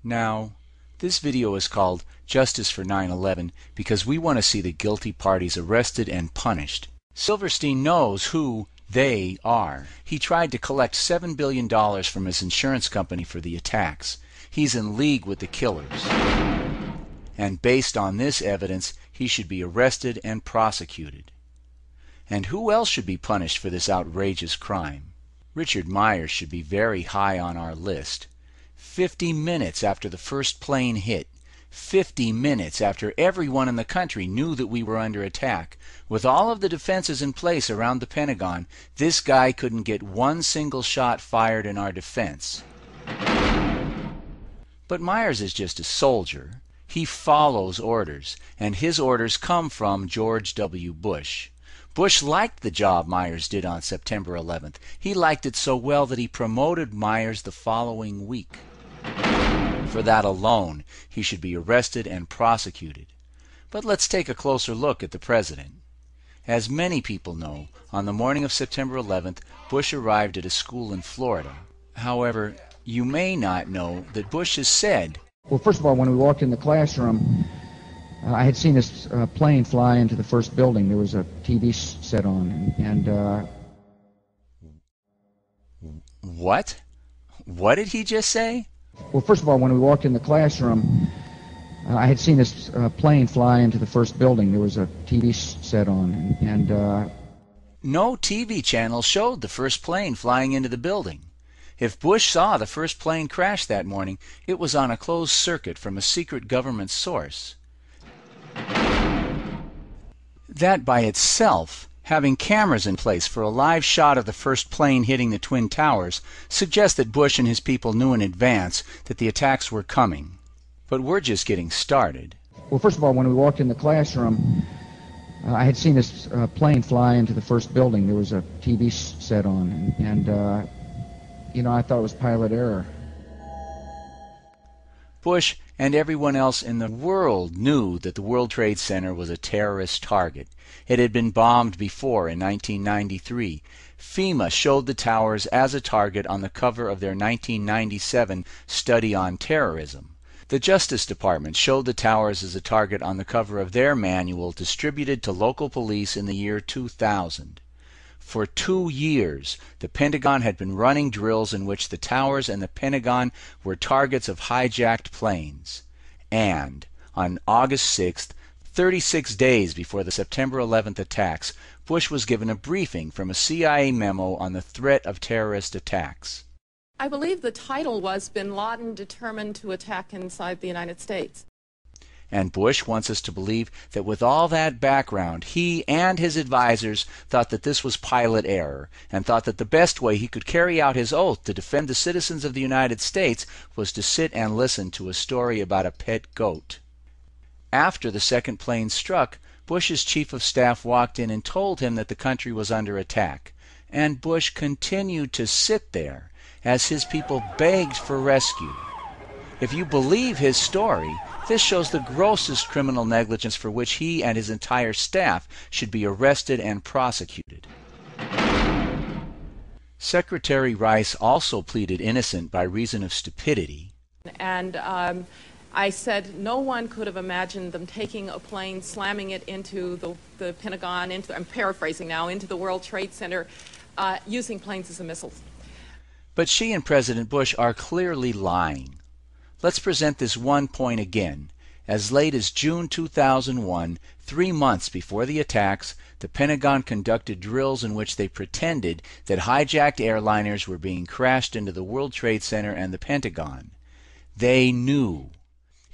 Now, this video is called Justice for 9/11 because we want to see the guilty parties arrested and punished. Silverstein knows who they are. He tried to collect $7 billion from his insurance company for the attacks. He's in league with the killers. And based on this evidence, he should be arrested and prosecuted. And who else should be punished for this outrageous crime? Richard Myers should be very high on our list. 50 minutes after the first plane hit, 50 minutes after everyone in the country knew that we were under attack, with all of the defenses in place around the Pentagon, this guy couldn't get one single shot fired in our defense. But Myers is just a soldier. He follows orders, and his orders come from George W. Bush. Bush liked the job Myers did on September 11th. He liked it so well that he promoted Myers the following week. For that alone, he should be arrested and prosecuted. But let's take a closer look at the president. As many people know, on the morning of September 11th, Bush arrived at a school in Florida. However, you may not know that Bush has said, well, first of all, when we walked in the classroom, I had seen this plane fly into the first building. There was a TV set on, and What? What did he just say? Well, first of all, when we walked in the classroom, I had seen this plane fly into the first building. There was a TV set on, and No TV channel showed the first plane flying into the building. If Bush saw the first plane crash that morning, it was on a closed circuit from a secret government source. That by itself, having cameras in place for a live shot of the first plane hitting the Twin Towers, suggests that Bush and his people knew in advance that the attacks were coming. But we're just getting started. Well, first of all, when we walked in the classroom, I had seen this plane fly into the first building. There was a TV set on, and I thought it was pilot error. Bush and everyone else in the world knew that the World Trade Center was a terrorist target. It had been bombed before in 1993. FEMA showed the towers as a target on the cover of their 1997 study on terrorism. The Justice Department showed the towers as a target on the cover of their manual distributed to local police in the year 2000. For 2 years, the Pentagon had been running drills in which the towers and the Pentagon were targets of hijacked planes. And on August 6th, 36 days before the September 11th attacks, Bush was given a briefing from a CIA memo on the threat of terrorist attacks. I believe the title was Bin Laden Determined to Attack Inside the United States. And Bush wants us to believe that with all that background, he and his advisors thought that this was pilot error, and thought that the best way he could carry out his oath to defend the citizens of the United States was to sit and listen to a story about a pet goat. After the second plane struck, Bush's chief of staff walked in and told him that the country was under attack. And Bush continued to sit there as his people begged for rescue. If you believe his story, this shows the grossest criminal negligence for which he and his entire staff should be arrested and prosecuted. Secretary Rice also pleaded innocent by reason of stupidity. And I said no one could have imagined them taking a plane, slamming it into the Pentagon, I'm paraphrasing now, into the World Trade Center, using planes as a missile. But she and President Bush are clearly lying. Let's present this one point again. As late as June 2001, 3 months before the attacks, the Pentagon conducted drills in which they pretended that hijacked airliners were being crashed into the World Trade Center and the Pentagon. They knew.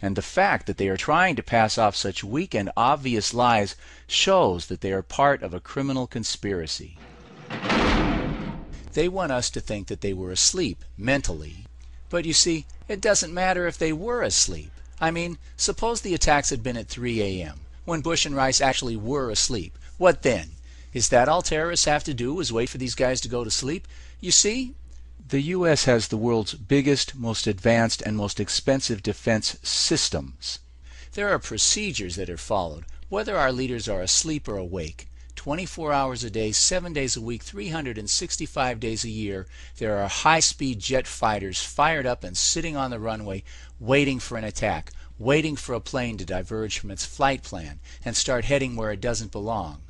And the fact that they are trying to pass off such weak and obvious lies shows that they are part of a criminal conspiracy. They want us to think that they were asleep mentally. But you see, it doesn't matter if they were asleep. I mean, suppose the attacks had been at 3 a.m., when Bush and Rice actually were asleep. What then? Is that all terrorists have to do is wait for these guys to go to sleep? You see, the U.S. has the world's biggest, most advanced, and most expensive defense systems. There are procedures that are followed, whether our leaders are asleep or awake. 24 hours a day, 7 days a week, 365 days a year, there are high-speed jet fighters fired up and sitting on the runway waiting for an attack, waiting for a plane to diverge from its flight plan and start heading where it doesn't belong.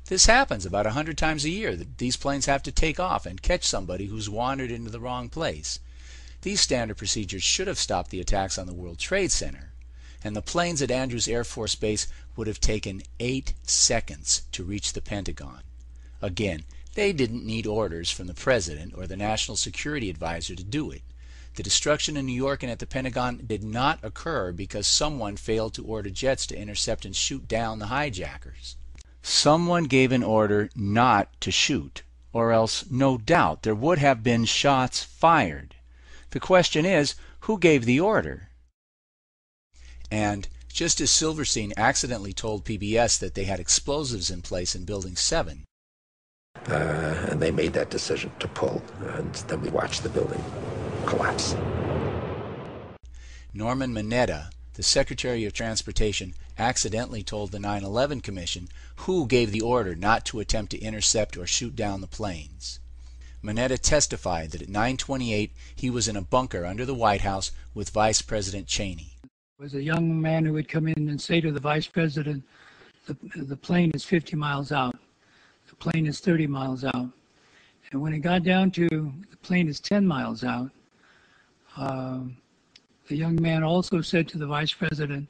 This happens about 100 times a year. These planes have to take off and catch somebody who's wandered into the wrong place. These standard procedures should have stopped the attacks on the World Trade Center, and the planes at Andrews Air Force Base would have taken 8 seconds to reach the Pentagon. Again, they didn't need orders from the President or the National Security Advisor to do it. The destruction in New York and at the Pentagon did not occur because someone failed to order jets to intercept and shoot down the hijackers. Someone gave an order not to shoot, or else no doubt there would have been shots fired. The question is, who gave the order? And just as Silverstein accidentally told PBS that they had explosives in place in Building 7, and they made that decision to pull, and then we watched the building collapse. Norman Mineta, the Secretary of Transportation, accidentally told the 9/11 Commission who gave the order not to attempt to intercept or shoot down the planes. Mineta testified that at 9:28 he was in a bunker under the White House with Vice President Cheney. There was a young man who would come in and say to the Vice President, the plane is 50 miles out, the plane is 30 miles out. And when it got down to the plane is 10 miles out, the young man also said to the Vice President,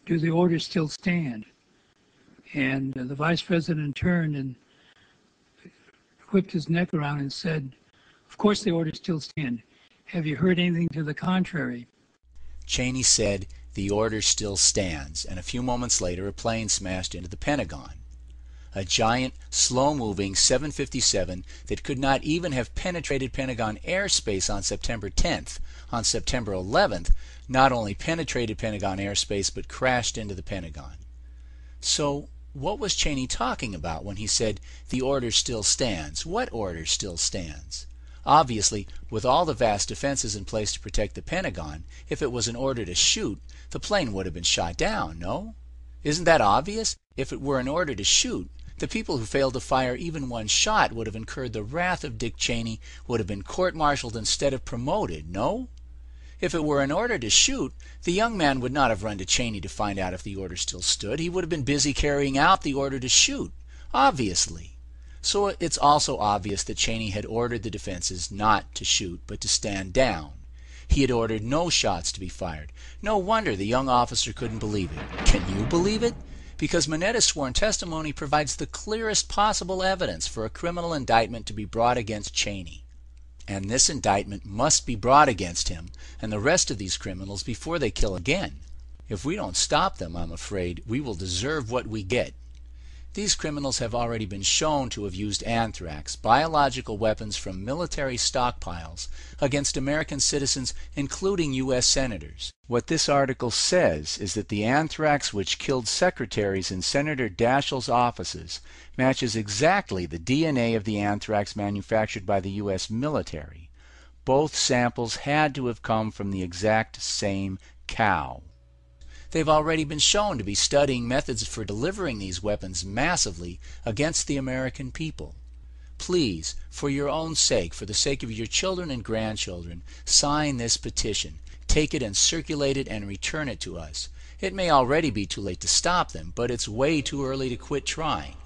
do the orders still stand? And the Vice President turned and whipped his neck around and said, of course the orders still stand. Have you heard anything to the contrary? Cheney said, the order still stands, and a few moments later a plane smashed into the Pentagon. A giant, slow-moving 757 that could not even have penetrated Pentagon airspace on September 10th. On September 11th, not only penetrated Pentagon airspace but crashed into the Pentagon. So, what was Cheney talking about when he said, the order still stands? What order still stands? Obviously, with all the vast defenses in place to protect the Pentagon, if it was an order to shoot, the plane would have been shot down, no? Isn't that obvious? If it were an order to shoot, the people who failed to fire even one shot would have incurred the wrath of Dick Cheney, would have been court-martialed instead of promoted, no? If it were an order to shoot, the young man would not have run to Cheney to find out if the order still stood. He would have been busy carrying out the order to shoot, obviously. So it's also obvious that Cheney had ordered the defenses not to shoot, but to stand down. He had ordered no shots to be fired. No wonder the young officer couldn't believe it. Can you believe it? Because Mineta's sworn testimony provides the clearest possible evidence for a criminal indictment to be brought against Cheney. And this indictment must be brought against him and the rest of these criminals before they kill again. If we don't stop them, I'm afraid, we will deserve what we get. These criminals have already been shown to have used anthrax, biological weapons from military stockpiles, against American citizens, including U.S. senators. What this article says is that the anthrax which killed secretaries in Senator Daschle's offices matches exactly the DNA of the anthrax manufactured by the U.S. military. Both samples had to have come from the exact same cow. They've already been shown to be studying methods for delivering these weapons massively against the American people. Please, for your own sake, for the sake of your children and grandchildren, sign this petition. Take it and circulate it and return it to us. It may already be too late to stop them, but it's way too early to quit trying.